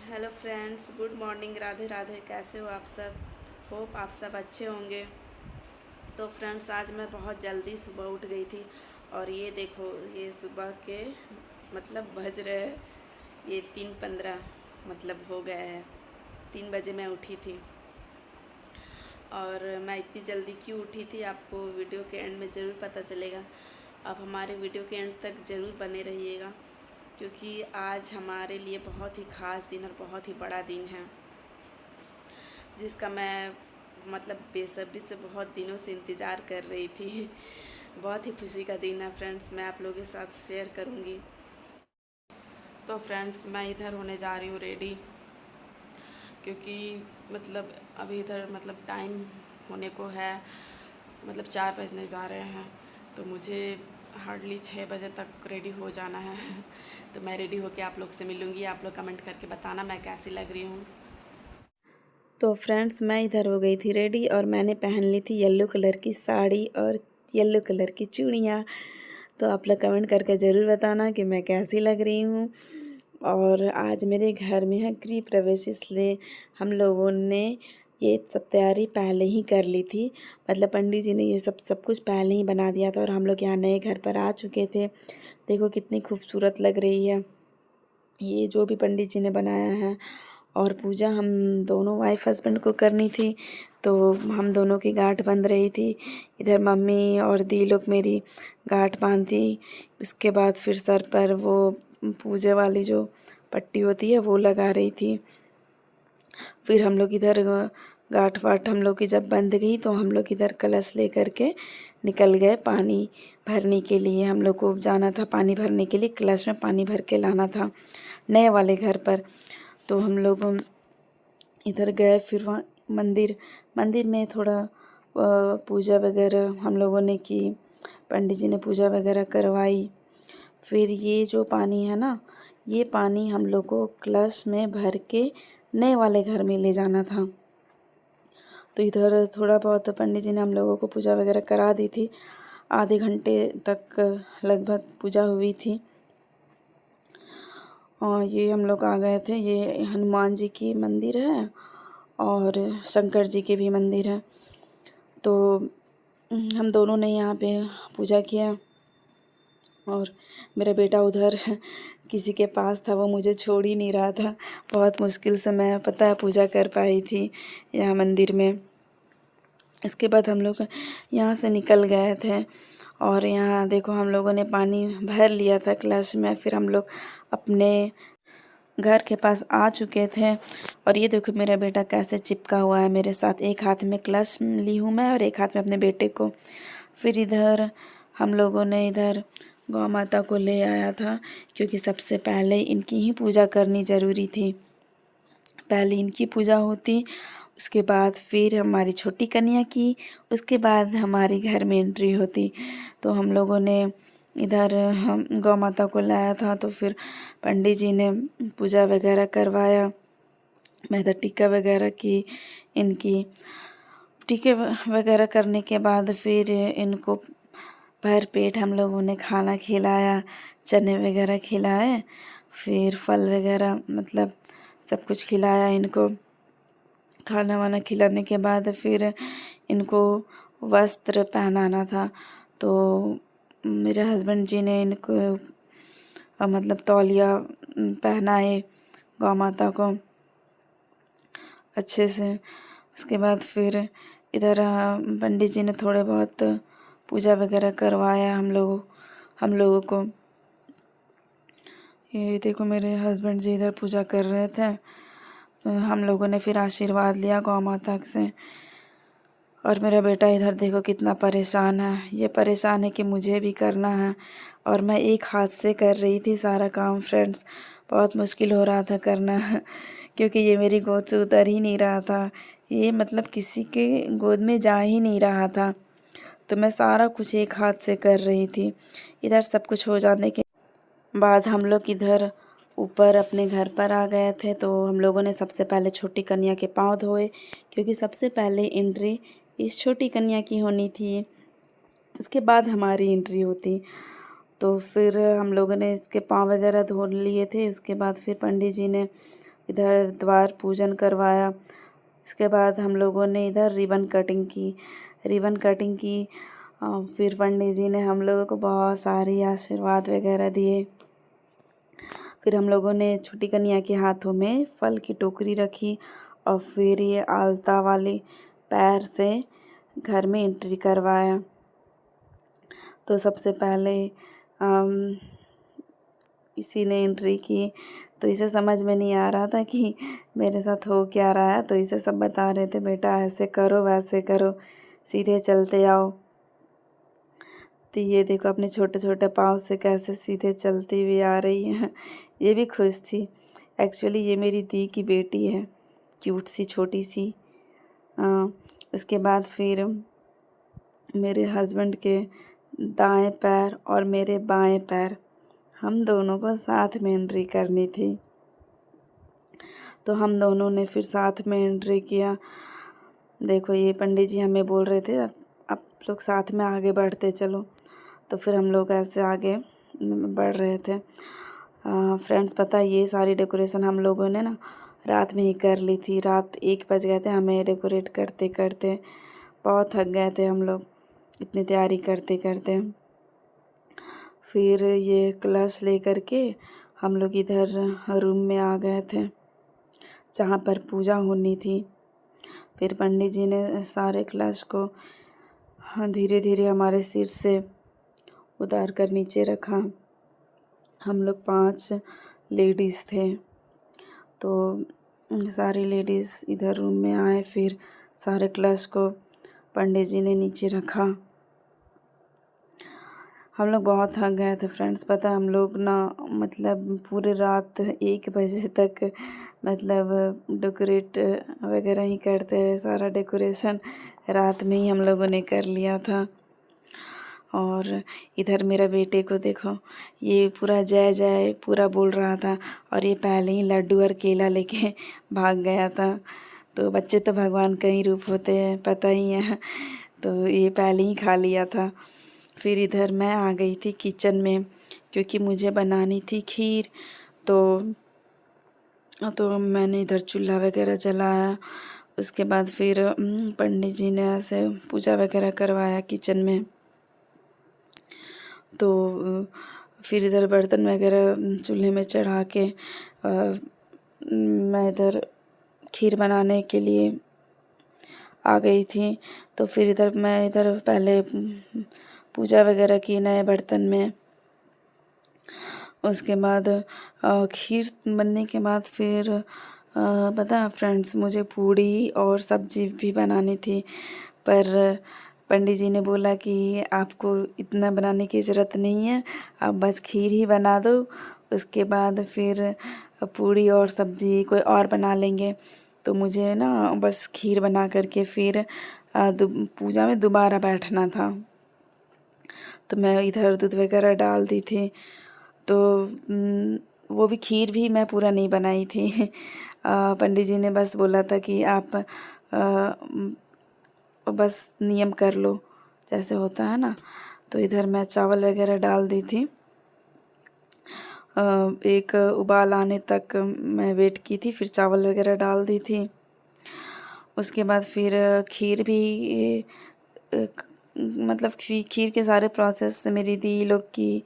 Hello friends, good morning. Radhe Radhe. कैसे हो आप सब? होप आप सब अच्छे होंगे। तो फ्रेंड्स, आज मैं बहुत जल्दी सुबह उठ गई थी और ये देखो, ये सुबह के मतलब बज रहे हैं ये 3:15 मतलब हो गया है। 3 बजे मैं उठी थी। और मैं इतनी जल्दी क्यों उठी थी आपको वीडियो के एंड में ज़रूर पता चलेगा। आप हमारे वीडियो के एंड तक ज़रूर बने रहिएगा, क्योंकि आज हमारे लिए बहुत ही ख़ास दिन और बहुत ही बड़ा दिन है, जिसका मैं मतलब बेसब्री से बहुत दिनों से इंतज़ार कर रही थी। बहुत ही खुशी का दिन है फ्रेंड्स, मैं आप लोगों के साथ शेयर करूँगी। तो फ्रेंड्स, मैं इधर होने जा रही हूँ रेडी, क्योंकि मतलब अभी इधर मतलब टाइम होने को है, मतलब 4 बजने जा रहे हैं। तो मुझे हार्डली 6 बजे तक रेडी हो जाना है। तो मैं रेडी होके आप लोग से मिलूँगी। आप लोग कमेंट करके बताना मैं कैसी लग रही हूँ। तो फ्रेंड्स, मैं इधर हो गई थी रेडी और मैंने पहन ली थी येलो कलर की साड़ी और येलो कलर की चूड़ियाँ। तो आप लोग कमेंट करके ज़रूर बताना कि मैं कैसी लग रही हूँ। और आज मेरे घर में है गृह प्रवेश, इसलिए हम लोगों ने ये सब तैयारी पहले ही कर ली थी। मतलब पंडित जी ने ये सब कुछ पहले ही बना दिया था और हम लोग यहाँ नए घर पर आ चुके थे। देखो कितनी खूबसूरत लग रही है ये जो भी पंडित जी ने बनाया है। और पूजा हम दोनों वाइफ हस्बैंड को करनी थी, तो हम दोनों की गांठ बंध रही थी। इधर मम्मी और दी लोग मेरी गांठ बांधी। उसके बाद फिर सर पर वो पूजा वाली जो पट्टी होती है वो लगा रही थी। फिर हम लोग इधर गांठ वाठ हम लोग की जब बंध गई तो हम लोग इधर कलश ले करके निकल गए पानी भरने के लिए। हम लोग को जाना था पानी भरने के लिए, कलश में पानी भर के लाना था नए वाले घर पर। तो हम लोग इधर गए, फिर वहाँ मंदिर मंदिर में थोड़ा पूजा वगैरह हम लोगों ने की। पंडित जी ने पूजा वगैरह करवाई। फिर ये जो पानी है ना, ये पानी हम लोग को कलश में भर के नए वाले घर में ले जाना था। तो इधर थोड़ा बहुत पंडित जी ने हम लोगों को पूजा वगैरह करा दी थी। आधे घंटे तक लगभग पूजा हुई थी। और ये हम लोग आ गए थे। ये हनुमान जी की मंदिर है और शंकर जी के भी मंदिर है। तो हम दोनों ने यहाँ पे पूजा किया और मेरा बेटा उधर किसी के पास था, वो मुझे छोड़ ही नहीं रहा था। बहुत मुश्किल से मैं पता है पूजा कर पाई थी यहाँ मंदिर में। इसके बाद हम लोग यहाँ से निकल गए थे और यहाँ देखो हम लोगों ने पानी भर लिया था कलश में। फिर हम लोग अपने घर के पास आ चुके थे और ये देखो मेरा बेटा कैसे चिपका हुआ है मेरे साथ। एक हाथ में कलश ली हूँ मैं और एक हाथ में अपने बेटे को। फिर इधर हम लोगों ने इधर गौ माता को ले आया था, क्योंकि सबसे पहले इनकी ही पूजा करनी ज़रूरी थी। पहले इनकी पूजा होती, उसके बाद फिर हमारी छोटी कन्या की, उसके बाद हमारे घर में एंट्री होती। तो हम लोगों ने इधर हम गौ माता को लाया था। तो फिर पंडित जी ने पूजा वगैरह करवाया। मैं तो टीका वगैरह की इनकी। टीके वगैरह करने के बाद फिर इनको भर पेट हम लोगों ने खाना खिलाया, चने वगैरह खिलाए। फिर फल वगैरह मतलब सब कुछ खिलाया इनको। खाना वाना खिलाने के बाद फिर इनको वस्त्र पहनाना था। तो मेरे हस्बैंड जी ने इनको मतलब तौलिया पहनाए गौ माता को अच्छे से। उसके बाद फिर इधर पंडित जी ने थोड़े बहुत पूजा वगैरह करवाया हम लोगों को। ये देखो मेरे हस्बैंड जी इधर पूजा कर रहे थे। हम लोगों ने फिर आशीर्वाद लिया गौ माता से। और मेरा बेटा इधर देखो कितना परेशान है। ये परेशान है कि मुझे भी करना है और मैं एक हाथ से कर रही थी सारा काम फ्रेंड्स। बहुत मुश्किल हो रहा था करना क्योंकि ये मेरी गोद से उतर ही नहीं रहा था। ये मतलब किसी के गोद में जा ही नहीं रहा था। तो मैं सारा कुछ एक हाथ से कर रही थी। इधर सब कुछ हो जाने के बाद हम लोग इधर ऊपर अपने घर पर आ गए थे। तो हम लोगों ने सबसे पहले छोटी कन्या के पाँव धोए, क्योंकि सबसे पहले एंट्री इस छोटी कन्या की होनी थी, उसके बाद हमारी एंट्री होती। तो फिर हम लोगों ने इसके पाँव वगैरह धो लिए थे। उसके बाद फिर पंडित जी ने इधर द्वार पूजन करवाया। इसके बाद हम लोगों ने इधर रिबन कटिंग की। फिर पंडित जी ने हम लोगों को बहुत सारी आशीर्वाद वगैरह दिए। फिर हम लोगों ने छोटी कन्या के हाथों में फल की टोकरी रखी और फिर ये आलता वाले पैर से घर में एंट्री करवाया। तो सबसे पहले इसी ने एंट्री की। तो इसे समझ में नहीं आ रहा था कि मेरे साथ हो क्या रहा है। तो इसे सब बता रहे थे, बेटा ऐसे करो वैसे करो, सीधे चलते आओ। तो ये देखो अपने छोटे छोटे पाँव से कैसे सीधे चलती हुई आ रही है। ये भी खुश थी। एक्चुअली ये मेरी दी की बेटी है, क्यूट सी छोटी सी। उसके बाद फिर मेरे हस्बैंड के दाएं पैर और मेरे बाएं पैर, हम दोनों को साथ में एंट्री करनी थी। तो हम दोनों ने फिर साथ में एंट्री किया। देखो ये पंडित जी हमें बोल रहे थे आप लोग साथ में आगे बढ़ते चलो। तो फिर हम लोग ऐसे आगे बढ़ रहे थे। फ्रेंड्स पता है ये सारी डेकोरेशन हम लोगों ने ना रात में ही कर ली थी। रात 1 बज गए थे हमें डेकोरेट करते करते। बहुत थक गए थे हम लोग इतनी तैयारी करते करते। फिर ये कलश लेकर के हम लोग इधर रूम में आ गए थे जहाँ पर पूजा होनी थी। फिर पंडित जी ने सारे कलश को धीरे धीरे हमारे सिर से उतार कर नीचे रखा। हम लोग 5 लेडीज़ थे। तो सारी लेडीज़ इधर रूम में आए। फिर सारे कलश को पंडित जी ने नीचे रखा। हम लोग बहुत थक गए थे फ्रेंड्स। पता हम लोग ना मतलब पूरे रात 1 बजे तक मतलब डेकोरेट वगैरह ही करते रहे। सारा डेकोरेशन रात में ही हम लोगों ने कर लिया था। और इधर मेरा बेटे को देखो, ये पूरा जय जय पूरा बोल रहा था और ये पहले ही लड्डू और केला लेके भाग गया था। तो बच्चे तो भगवान का ही रूप होते हैं, पता ही है। तो ये पहले ही खा लिया था। फिर इधर मैं आ गई थी किचन में क्योंकि मुझे बनानी थी खीर। तो मैंने इधर चूल्हा वगैरह जलाया। उसके बाद फिर पंडित जी ने ऐसे पूजा वगैरह करवाया किचन में। तो फिर इधर बर्तन वगैरह चूल्हे में चढ़ा के मैं इधर खीर बनाने के लिए आ गई थी। तो फिर इधर मैं इधर पहले पूजा वगैरह की नए बर्तन में। उसके बाद खीर बनने के बाद फिर पता है फ्रेंड्स मुझे पूड़ी और सब्जी भी बनानी थी। पर पंडित जी ने बोला कि आपको इतना बनाने की ज़रूरत नहीं है, आप बस खीर ही बना दो। उसके बाद फिर पूड़ी और सब्जी कोई और बना लेंगे। तो मुझे ना बस खीर बना करके फिर पूजा में दोबारा बैठना था। तो मैं इधर दूध वगैरह डाल दी थी। तो वो भी खीर भी मैं पूरा नहीं बनाई थी। पंडित जी ने बस बोला था कि आप बस नियम कर लो जैसे होता है ना। तो इधर मैं चावल वगैरह डाल दी थी। एक उबाल आने तक मैं वेट की थी, फिर चावल वगैरह डाल दी थी। उसके बाद फिर खीर भी मतलब खीर के सारे प्रोसेस मेरी दी लोग की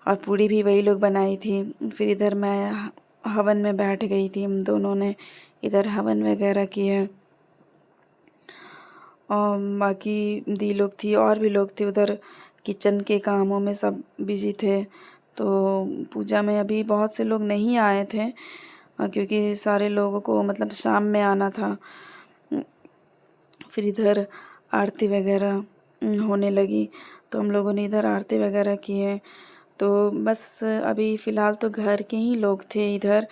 और पूड़ी भी वही लोग बनाई थी। फिर इधर मैं हवन में बैठ गई थी। हम दोनों ने इधर हवन वगैरह किए और बाकी दी लोग थी और भी लोग थे उधर किचन के कामों में सब बिजी थे। तो पूजा में अभी बहुत से लोग नहीं आए थे क्योंकि सारे लोगों को मतलब शाम में आना था। फिर इधर आरती वगैरह होने लगी तो हम लोगों ने इधर आरती वगैरह किए। तो बस अभी फ़िलहाल तो घर के ही लोग थे इधर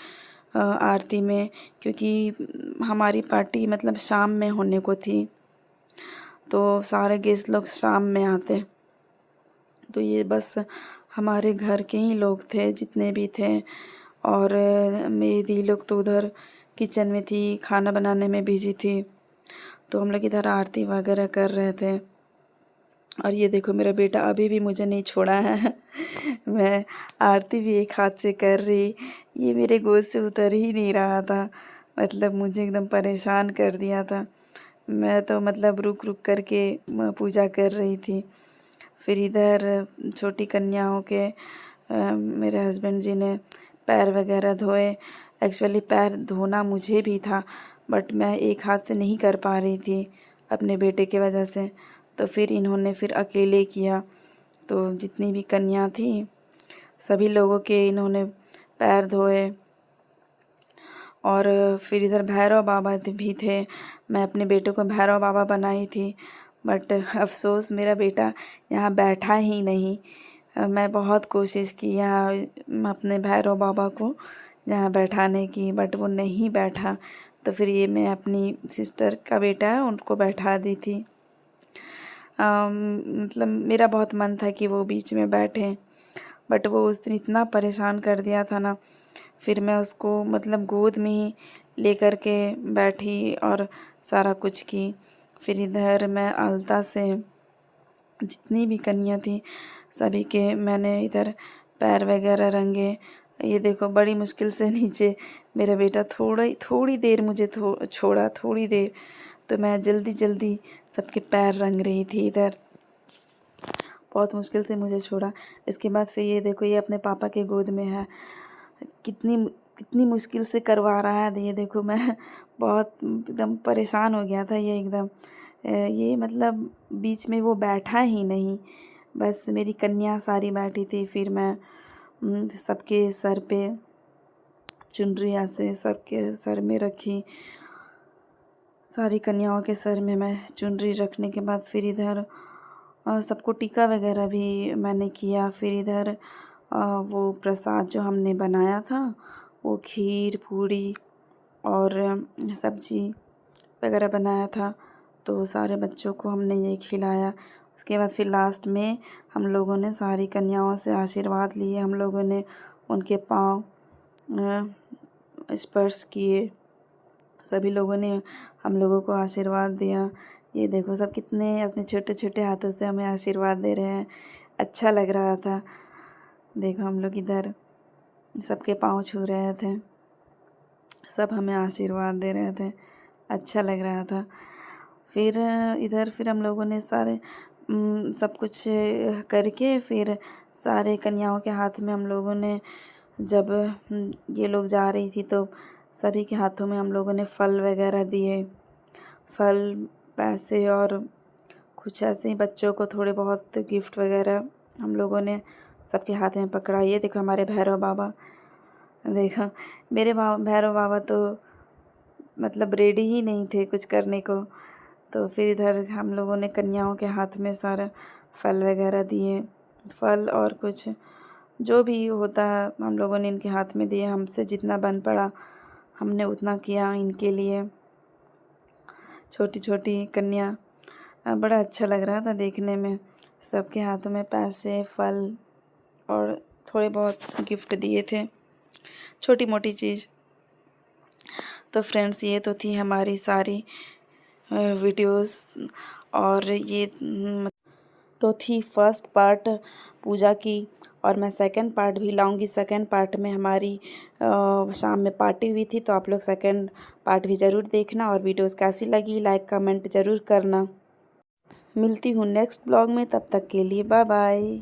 आरती में, क्योंकि हमारी पार्टी मतलब शाम में होने को थी। तो सारे गेस्ट लोग शाम में आते। तो ये बस हमारे घर के ही लोग थे जितने भी थे। और मेरी दी लोग तो उधर किचन में थी, खाना बनाने में बिजी थी। तो हम लोग इधर आरती वगैरह कर रहे थे। और ये देखो मेरा बेटा अभी भी मुझे नहीं छोड़ा है। मैं आरती भी एक हाथ से कर रही, ये मेरे गोद से उतर ही नहीं रहा था। मतलब मुझे एकदम परेशान कर दिया था। मैं तो मतलब रुक रुक करके पूजा कर रही थी। फिर इधर छोटी कन्याओं के मेरे हस्बैंड जी ने पैर वगैरह धोए। एक्चुअली पैर धोना मुझे भी था, बट मैं एक हाथ से नहीं कर पा रही थी अपने बेटे की वजह से। तो फिर इन्होंने फिर अकेले किया। तो जितनी भी कन्या थी सभी लोगों के इन्होंने पैर धोए। और फिर इधर भैरव बाबा भी थे। मैं अपने बेटे को भैरव बाबा बनाई थी, बट अफ़सोस मेरा बेटा यहाँ बैठा ही नहीं। मैं बहुत कोशिश की यहाँ अपने भैरव बाबा को यहाँ बैठाने की, बट वो नहीं बैठा। तो फिर ये मैं अपनी सिस्टर का बेटा है उनको बैठा दी थी। मतलब मेरा बहुत मन था कि वो बीच में बैठे, बट वो उस दिन इतना परेशान कर दिया था ना। फिर मैं उसको मतलब गोद में ही लेकर के बैठी और सारा कुछ की। फिर इधर मैं अलता से जितनी भी कन्या थी सभी के मैंने इधर पैर वगैरह रंगे। ये देखो बड़ी मुश्किल से नीचे मेरा बेटा थोड़ी देर मुझे छोड़ा, थोड़ी देर। तो मैं जल्दी जल्दी सबके पैर रंग रही थी इधर। बहुत मुश्किल से मुझे छोड़ा। इसके बाद फिर ये देखो ये अपने पापा के गोद में है। कितनी कितनी मुश्किल से करवा रहा है। ये देखो मैं बहुत एकदम परेशान हो गया था ये एकदम। ये मतलब बीच में वो बैठा ही नहीं, बस मेरी कन्या सारी बैठी थी। फिर मैं सबके सर पे चुनरी ऐसे सबके सर में रखी। सारी कन्याओं के सर में मैं चुनरी रखने के बाद फिर इधर सबको टीका वगैरह भी मैंने किया। फिर इधर वो प्रसाद जो हमने बनाया था वो खीर पूड़ी और सब्जी वगैरह बनाया था, तो सारे बच्चों को हमने ये खिलाया। उसके बाद फिर लास्ट में हम लोगों ने सारी कन्याओं से आशीर्वाद लिए। हम लोगों ने उनके पाँव स्पर्श किए। सभी लोगों ने हम लोगों को आशीर्वाद दिया। ये देखो सब कितने अपने छोटे छोटे हाथों से हमें आशीर्वाद दे रहे हैं। अच्छा लग रहा था। देखो हम लोग इधर सबके पाँव छू रहे थे, सब हमें आशीर्वाद दे रहे थे। अच्छा लग रहा था। फिर इधर फिर हम लोगों ने सारे सब कुछ करके फिर सारे कन्याओं के हाथ में हम लोगों ने जब ये लोग जा रही थी तो सभी के हाथों में हम लोगों ने फल वगैरह दिए। फल, पैसे और कुछ ऐसे ही बच्चों को थोड़े बहुत गिफ्ट वगैरह हम लोगों ने सबके हाथ में पकड़ा। ये देखो हमारे भैरव बाबा, देखो मेरे भैरव बाबा तो मतलब रेडी ही नहीं थे कुछ करने को। तो फिर इधर हम लोगों ने कन्याओं के हाथ में सारा फल वगैरह दिए। फल और कुछ जो भी होता है हम लोगों ने इनके हाथ में दिए। हमसे जितना बन पड़ा हमने उतना किया इनके लिए। छोटी छोटी कन्या, बड़ा अच्छा लग रहा था देखने में। सबके हाथों में पैसे, फल और थोड़े बहुत गिफ्ट दिए थे, छोटी मोटी चीज़। तो फ्रेंड्स ये तो थी हमारी सारी वीडियोस। और ये तो थी फर्स्ट पार्ट पूजा की, और मैं सेकंड पार्ट भी लाऊंगी। सेकंड पार्ट में हमारी शाम में पार्टी हुई थी, तो आप लोग सेकंड पार्ट भी ज़रूर देखना। और वीडियोस कैसी लगी लाइक कमेंट ज़रूर करना। मिलती हूँ नेक्स्ट ब्लॉग में, तब तक के लिए बाय बाय।